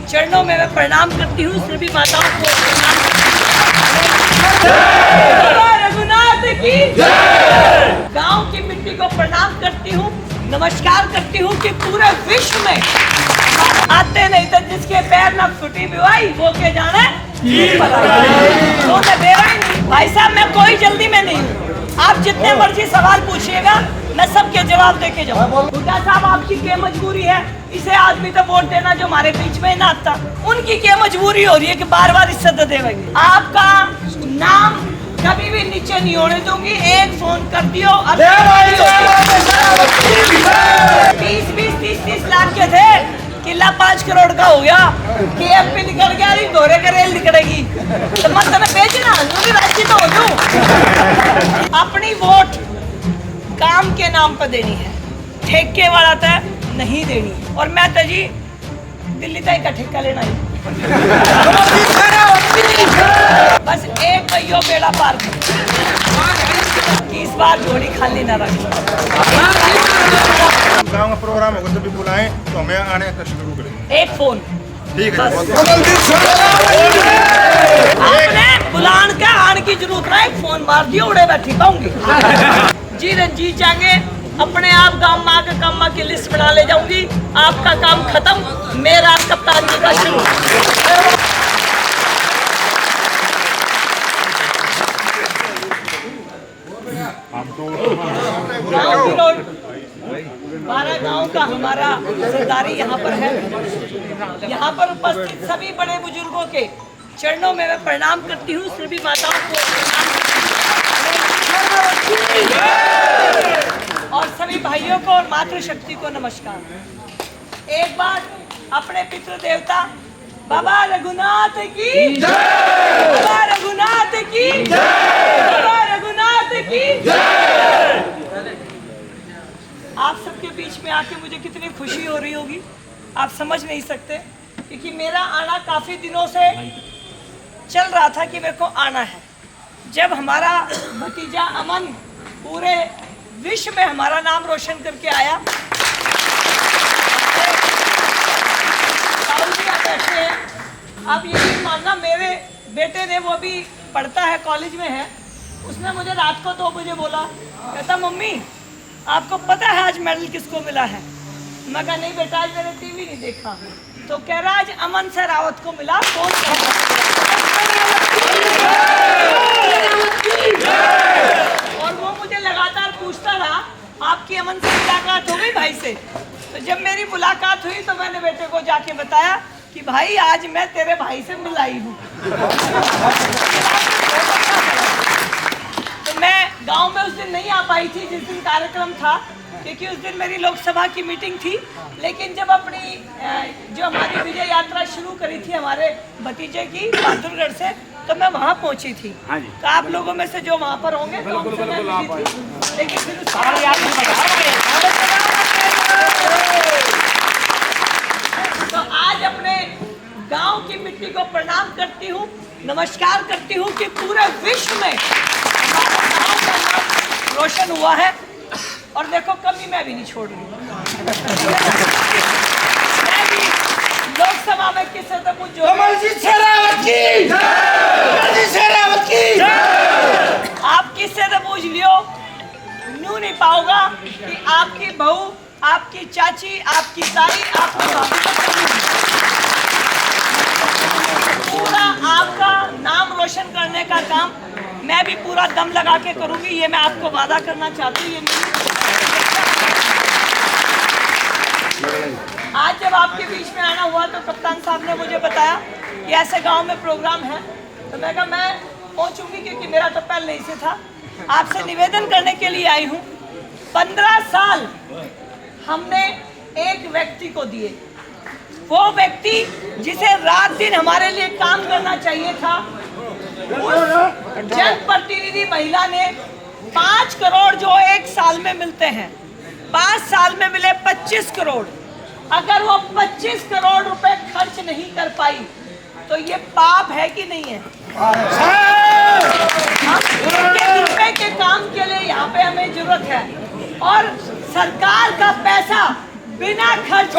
चरणों में मैं प्रणाम करती हूँ। सभी माताओं को रघुनाथ की गांव की मिट्टी को प्रणाम करती हूँ, नमस्कार करती हूँ कि पूरे विश्व में आते नहीं तो जिसके पैर न फुटी बिवाई वो के जाने तो मैं दे रहा ही नहीं। भाई साहब मैं कोई जल्दी में नहीं हूँ, आप जितने मर्जी सवाल पूछिएगा मैं सबके जवाब देके जाऊँ। बुड्ढा साहब आपकी क्या मजबूरी है, इसे आदमी तो वोट देना जो हमारे बीच में ना आता, उनकी क्या मजबूरी हो रही है कि बार बार इज्जत देंगे। आपका नाम कभी भी नीचे नहीं होने दूंगी, एक फोन कर दियो। 20-30 लाख के थे, किला 5 करोड़ का हो गया, KFP निकल गया, दोहरे का रेल निकलेगी तो मत ना बेचना, राजी तो हो जाऊं। अपनी वोट काम के नाम पर देनी है, ठेके वाला तय नहीं देनी। और मैं तो जी दिल्ली तक का ठेका लेना ही बस एक भैया बेड़ा पार इस बार जोड़ी खाली ना रख। गाँव का प्रोग्राम होगा तभी बुलाएं तो हमें आने का शुरू करेंगे। एक फोन ठीक है, आपने बुलान का आने की जरूरत है, एक फोन मार दियो उड़े बैठी पाऊंगी जी। रंजीत जाएंगे अपने आप गांव माँ के काम की लिस्ट बना ले जाऊंगी। आपका काम खत्म, मेरा कप्तान जी का शुरू। हमारा गांव का हमारा सरदारी यहाँ पर है। यहाँ पर उपस्थित सभी बड़े बुजुर्गों के चरणों में मैं प्रणाम करती हूँ। सभी माताओं को और सभी भाइयों को और मातृशक्ति को नमस्कार। एक बार अपने पितृ देवता बाबा रघुनाथ की जय, बाबा रघुनाथ की जय, बाबा रघुनाथ की जय। आप सबके बीच में आके मुझे कितनी खुशी हो रही होगी आप समझ नहीं सकते, क्योंकि मेरा आना काफी दिनों से चल रहा था कि मेरे को आना है। जब हमारा भतीजा अमन पूरे विश्व में हमारा नाम रोशन करके आया, बैठे हैं, आप यकीन मानना मेरे बेटे ने, वो भी पढ़ता है कॉलेज में है, उसने मुझे रात को 2 बजे बोला, कहता मम्मी आपको पता है आज मेडल किसको मिला है? मैं कहा नहीं बेटा आज मैंने टीवी नहीं देखा। तो कह रहा आज अमन से रावत को मिला। कौन और वो मुझे लगातार पूछता रहा आपकी अमन से मुलाकात हो गई भाई से? तो जब मेरी मुलाकात हुई तो मैंने बेटे को जाके बताया कि भाई आज मैं तेरे भाई से मिलाई हूँ। तो मैं गांव में उस दिन नहीं आ पाई थी जिस दिन कार्यक्रम था, क्योंकि उस दिन मेरी लोकसभा की मीटिंग थी। लेकिन जब अपनी जो हमारी विजय यात्रा शुरू करी थी हमारे भतीजे की बहादुरगढ़ से, तो मैं वहाँ पहुँची थी। तो आप लोगों में से जो वहाँ पर होंगे तो लेकिन फिर तो आज अपने गांव की मिट्टी को प्रणाम करती हूँ, नमस्कार करती हूँ कि पूरे विश्व में हमारा गांव का नाम रोशन हुआ है। और देखो कमी मैं भी नहीं छोड़ रही, मैं भी लोकसभा में किसी से पूछो आप किससे तो पूछ लियो, न्यू नहीं पाओगा कि आपकी बहू, आपकी चाची, आपकी ताई, आपकी भाभी पूरा आपका नाम रोशन करने का काम मैं भी पूरा दम लगा के करूंगी। ये मैं आपको वादा करना चाहती हूँ। आज जब आपके बीच में आना हुआ तो कप्तान साहब ने मुझे बताया कि ऐसे गांव में प्रोग्राम है, तो मैं कहा मैं पहुंचूंगी क्योंकि मेरा तो पहले ही से था। आपसे निवेदन करने के लिए आई हूँ। 15 साल हमने एक व्यक्ति को दिए, वो व्यक्ति जिसे रात दिन हमारे लिए काम करना चाहिए था, उस जनप्रतिनिधि महिला ने 5 करोड़ जो 1 साल में मिलते हैं, 5 साल में मिले 25 करोड़। अगर वो 25 करोड़ रुपए खर्च नहीं कर पाई तो ये पाप है कि नहीं है? हम रुपए के काम के लिए यहाँ पे हमें जरूरत है, और सरकार का पैसा बिना खर्च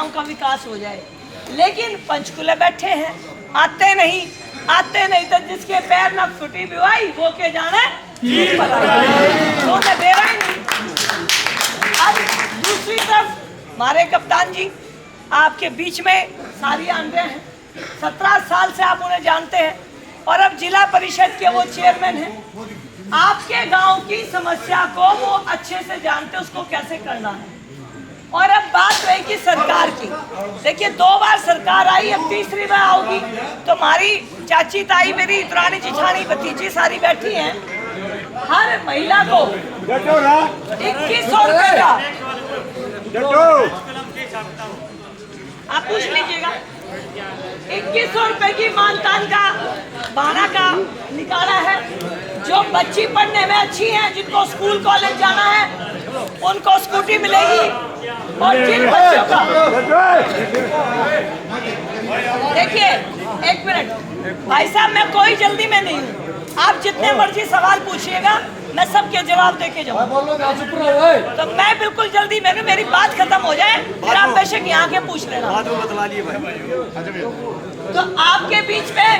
गांव का विकास हो जाए। लेकिन पंचकूले बैठे हैं, आते नहीं तो जिसके पैर न फुटी बिवाई वो के जाने तो दे रहा ही नहीं। अब दूसरी तरफ हमारे कप्तान जी आपके बीच में सारी आंदे हैं, 17 साल से आप उन्हें जानते हैं और अब जिला परिषद के वो चेयरमैन हैं। आपके गांव की समस्या को वो अच्छे से जानते, उसको कैसे करना है। और अब बात रही कि सरकार की, देखिए 2 बार सरकार आई, अब तीसरी बार आओगी। तो हमारी चाची ताई, मेरी दुरानी जिठानी भतीजी सारी बैठी हैं। हर महिला को 2100 रुपए का, आप पूछ लीजिएगा, 2100 रुपए की मानतान का बहाना का निकाला है। जो बच्ची पढ़ने में अच्छी हैं, जिनको स्कूल कॉलेज जाना है, उनको स्कूटी मिलेगी। और जिन बच्चों का, देखिए 1 मिनट भाई साहब, मैं कोई जल्दी में नहीं हूँ, आप जितने मर्जी सवाल पूछिएगा मैं सबके जवाब देके जाऊंगा। तो मैं बिल्कुल जल्दी में, मेरी बात खत्म हो जाए फिर आप बेशक यहाँ के पूछ लेना। तो आपके बीच में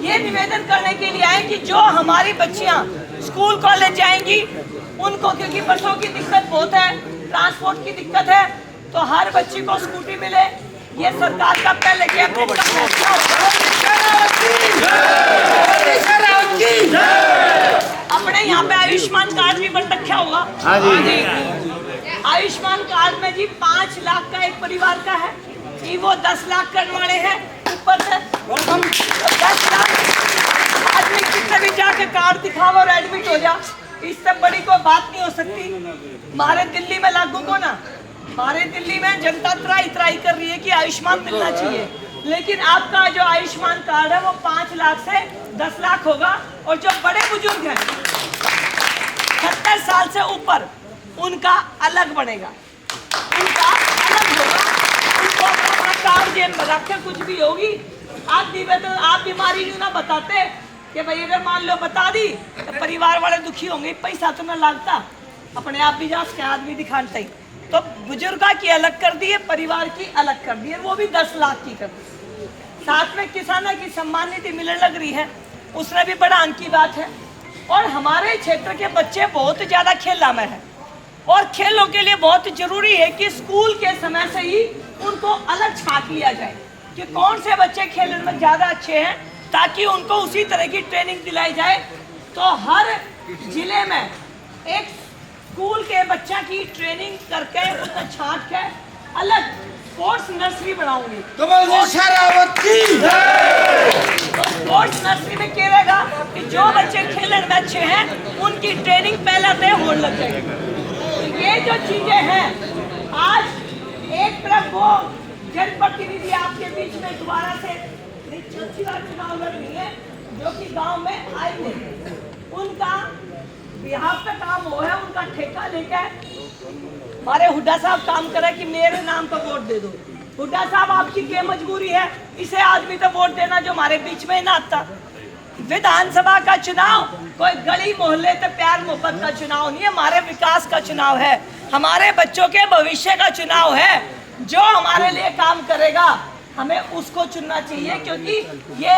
ये निवेदन करने के लिए आए कि जो हमारी बच्चियाँ स्कूल कॉलेज जाएंगी उनको, क्योंकि बसों की दिक्कत बहुत है, ट्रांसपोर्ट की दिक्कत है, तो हर बच्ची को स्कूटी मिले। ये सरकार का पहले अपने यहाँ पे आयुष्मान कार्ड भी बन रखा होगा। हाँ जी। आयुष्मान कार्ड में जी 5 लाख का एक परिवार का है, कि वो 10 लाख करने वाले हैं ऊपर से 10 लाख। आदमी कितने भी जाके कार्ड दिखाओ और एडमिट हो जा, इससे बड़ी कोई बात नहीं हो सकती। हमारे दिल्ली में लागू को ना, हमारे दिल्ली में जनता त्राई कर रही है कि आयुष्मान मिलना चाहिए, लेकिन आपका जो आयुष्मान कार्ड है वो 5 लाख से 10 लाख होगा। और जो बड़े बुजुर्ग हैं 70 साल से ऊपर, उनका अलग बनेगा, उनका अलग होगा। उनको अपना कार्ड जेब में रख के कुछ भी होगी, आप बीमारी ना बताते कि भाई अगर मान लो बता दी तो परिवार वाले दुखी होंगे, पैसा तो न लगता, अपने आप भी जा के आदमी दिखाते ही। तो बुजुर्गा की अलग कर दी है, परिवार की अलग कर दी है, वो भी 10 लाख की कर दी। साथ में किसानों की सम्मान निधि मिलने लग रही है, उसमें भी बड़ा अंक की बात है। और हमारे क्षेत्र के बच्चे बहुत ज़्यादा खेला में हैं, और खेलों के लिए बहुत जरूरी है कि स्कूल के समय से ही उनको अलग छांट लिया जाए कि कौन से बच्चे खेलने में ज़्यादा अच्छे हैं, ताकि उनको उसी तरह की ट्रेनिंग दिलाई जाए। तो हर जिले में एक स्कूल के बच्चा की ट्रेनिंग करके उसको छांट के अलग स्पोर्ट्स नर्सरी बनाऊंगी। तो स्पोर्ट्स नर्सरी में क्या रहेगा कि जो बच्चे खेलने में अच्छे हैं उनकी ट्रेनिंग पहले से होने लग जाएगी। ये जो चीजें हैं, आज एक तरफ वो जनप्रतिनिधि आपके बीच में दोबारा से चुनाव लड़ रही है, जो कि गांव में आए थे, उनका बिहार पे काम हो है, उनका ठेका लेकर हमारे हुड्डा साहब काम करे कि मेरे नाम पर वोट दे दो। हुड्डा साहब आपकी क्या मजबूरी है, इसे आदमी तो वोट देना जो हमारे बीच में ही ना आता। विधानसभा का चुनाव कोई गली मोहल्ले से प्यार मोहब्बत का चुनाव नहीं है, हमारे विकास का चुनाव है, हमारे बच्चों के भविष्य का चुनाव है। जो हमारे लिए काम करेगा हमें उसको चुनना चाहिए, क्योंकि ये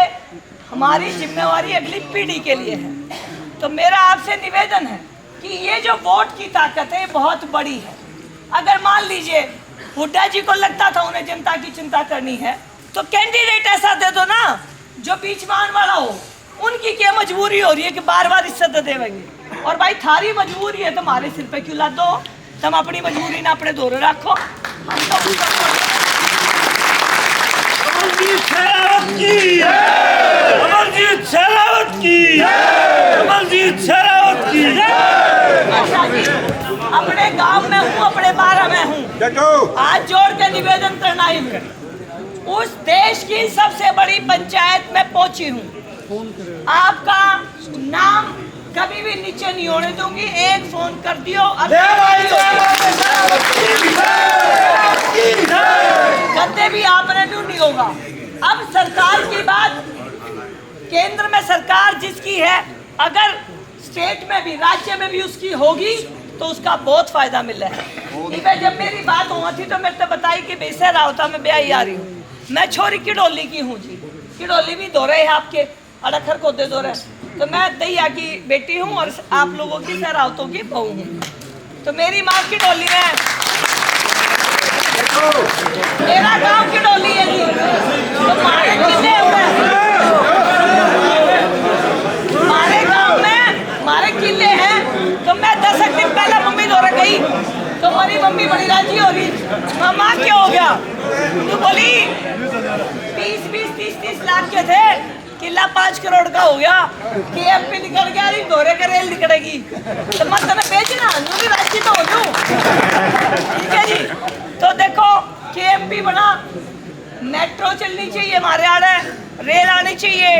हमारी जिम्मेवारी अगली पीढ़ी के लिए है। तो मेरा आपसे निवेदन है कि ये जो वोट की ताकत है बहुत बड़ी है। अगर मान लीजिए हुड्डा जी को लगता था उन्हें जनता की चिंता करनी है, तो कैंडिडेट ऐसा दे दो ना जो बीच में आने वाला हो। उनकी क्या मजबूरी हो रही है कि बार बार इज्जत देवेंगे। और भाई थारी मजबूरी है तो हमारे सिर पे क्यों ला दो, तुम अपनी मजबूरी ना अपने दोरे रखो। हम तो अमरजीत शेरावत की, अमरजीत शेरावत की, अमरजीत शेरावत की। अपने गांव में हूँ, अपने बारह में हूँ, हाथ जोड़ के निवेदन करना ही हूँ। उस देश की सबसे बड़ी पंचायत में पहुंची हूँ, आपका नाम कभी भी नीचे नहीं होने दूंगी। एक फोन कर दियो, गद्दे भी आपने नहीं होगा। अब सरकार की बात, केंद्र में सरकार जिसकी है, अगर स्टेट में भी राज्य में भी उसकी होगी तो उसका बहुत फायदा मिल रहा है। ठीक है, जब मेरी बात हुआ थी तो मेरे तो बताई कि बेसे रावता में ब्याही आ रही हूँ। मैं छोरी किडोली की हूँ जी, किडोली भी दो रहे है आपके अड़खर को दे दो रहे, तो मैं दैया की बेटी हूँ और आप लोगों की सहरावतों की बहू हूँ। तो मेरी माँ किडोली में, मेरा गांव किडोली है जी, तो मारे किले हमारे गांव में मारे किले हैं। तो मैं 10 दिन पहले मम्मी दौरा गई तो हमारी मम्मी बड़ी राजी हो रही, मामा क्या हो गया? तो बोली 20-30 लाख के थे, किला 5 करोड़ का हो गया, KMP निकल गया, दौरे का रेल निकलेगी तो मत ना बेचना, भी राजी तो हो जाऊं। ठीक है जी, तो देखो KMP बना, मेट्रो चलनी चाहिए हमारे आड़े, रेल आनी चाहिए,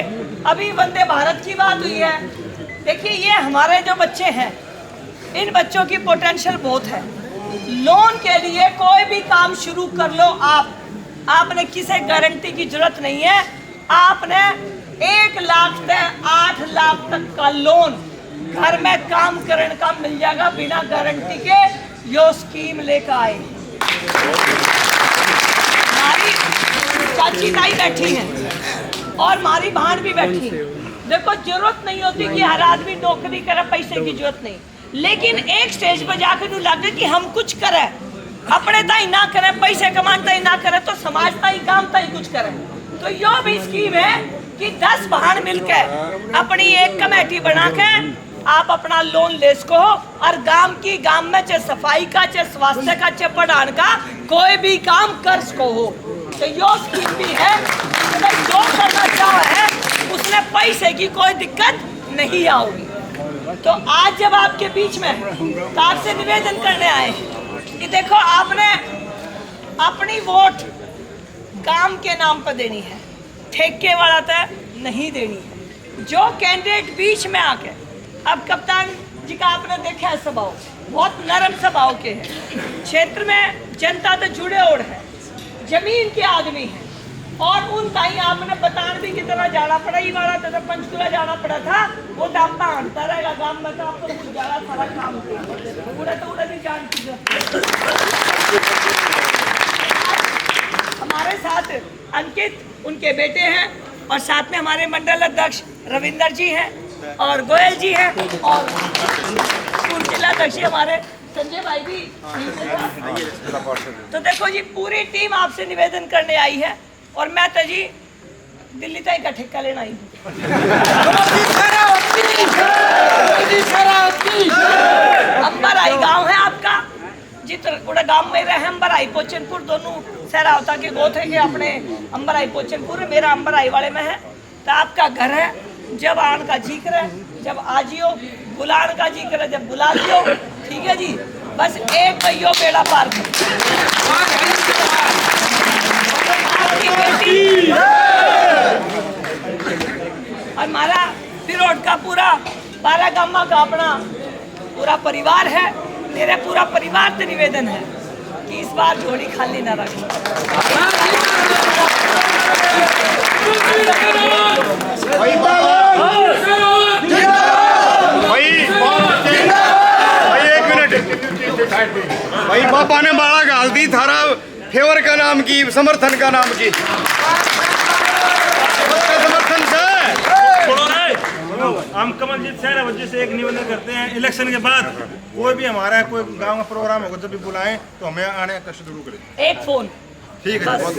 अभी वंदे भारत की बात हुई है। देखिए ये हमारे जो बच्चे हैं, इन बच्चों की पोटेंशियल बहुत है। लोन के लिए कोई भी काम शुरू कर लो आपने किसी गारंटी की जरूरत नहीं है। आपने 1 लाख से 8 लाख तक का लोन घर में काम करने का मिल जाएगा बिना गारंटी के। यो स्कीम लेकर आए, हमारी चाची ताई बैठी हैं और हमारी बहन भी बैठी है। देखो जरूरत नहीं होती कि हर आदमी नौकरी करे, पैसे की जरूरत नहीं, लेकिन एक स्टेज पर जाकर तो लगे कि हम कुछ करें, अपने ताई ना करें, पैसे कमाने ताई ना करें, तो समाज ताई काम ताई कुछ करें। तो यो भी स्कीम है कि 10 बहन मिलकर अपनी एक कमेटी बना के आप अपना लोन ले सको और गांव में चाहे सफाई का, चाहे स्वास्थ्य का, चाहे पढ़ाने का कोई भी काम कर सको हो। तो यो स्कीम भी है, अगर जो करना चाहे उसने पैसे की कोई दिक्कत नहीं आओगी। तो आज जब आपके बीच में तो आपसे निवेदन करने आए कि देखो आपने अपनी वोट काम के नाम पर देनी है, ठेके वाला तो नहीं देनी है। जो कैंडिडेट बीच में आके, अब कप्तान जी का आपने देखा है स्वभाव, बहुत नरम स्वभाव के हैं, क्षेत्र में जनता तो जुड़े ओढ़ है, जमीन के आदमी है, और उन ताई आपने बतान भी कितना जाना पड़ा, ही वाला तो पंचकुला जाना पड़ा था, वो तो आपका आंटा रहेगा गांव में, तो आपको कुछ ज्यादा सारा काम उड़ा नहीं जानती। हमारे साथ अंकित उनके बेटे हैं और साथ में हमारे मंडल अध्यक्ष रविंदर जी हैं और गोयल जी हैं और जिला अध्यक्ष हमारे संजय भाई भी। तो देखो जी पूरी टीम आपसे निवेदन करने आई है और मैं तो जी दिल्ली तक का ठेका लेना आई हूँ। अंबराई गांव है आपका, जितना गांव में रहे अंबराई पोचनपुर, दोनों सहरावता के गोथ है कि अपने अंबराई पोचनपुर, मेरा अंबराई वाले में है। तो आपका घर है, जब आन का जी करे जब आजियो, बुलान का जी करे जब बुला लियो। ठीक है जी, बस एक भैया बेड़ा पार हमारा फिरोड का पूरा 12 गामा का अपना पूरा परिवार है। मेरे पूरा परिवार से निवेदन है कि इस बार झोली खाली ना रखें। भाई पापा ने बाड़ा गाल दी, थारा फेवर का नाम की, समर्थन का नाम की, समर्थन से हम कमलजीत सहरावत से एक निवेदन करते हैं, इलेक्शन के बाद कोई भी हमारा कोई गांव का प्रोग्राम होगा जब भी बुलाएं तो हमें आने का कष्ट जरूर करें। एक फोन ठीक है, बहुत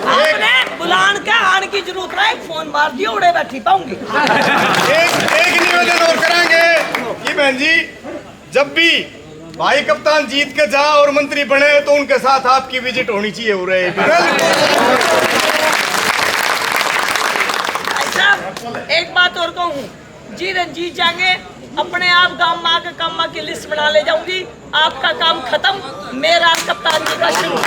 आपने बुलान का आने की जरूरत है, एक फोन मार दियो उड़े बैठी पाऊंगी। एक निवेदन और करेंगे कि बहन जी जब भी भाई कप्तान जीत के जा और मंत्री बने तो उनके साथ आपकी विजिट होनी चाहिए। हो रहे एक बात और कहूँ, जी रंजीत जाएंगे अपने आप गांव में आकर काम की लिस्ट बना ले जाऊंगी, आपका काम खत्म, मेरा कप्तान जी का शुरू।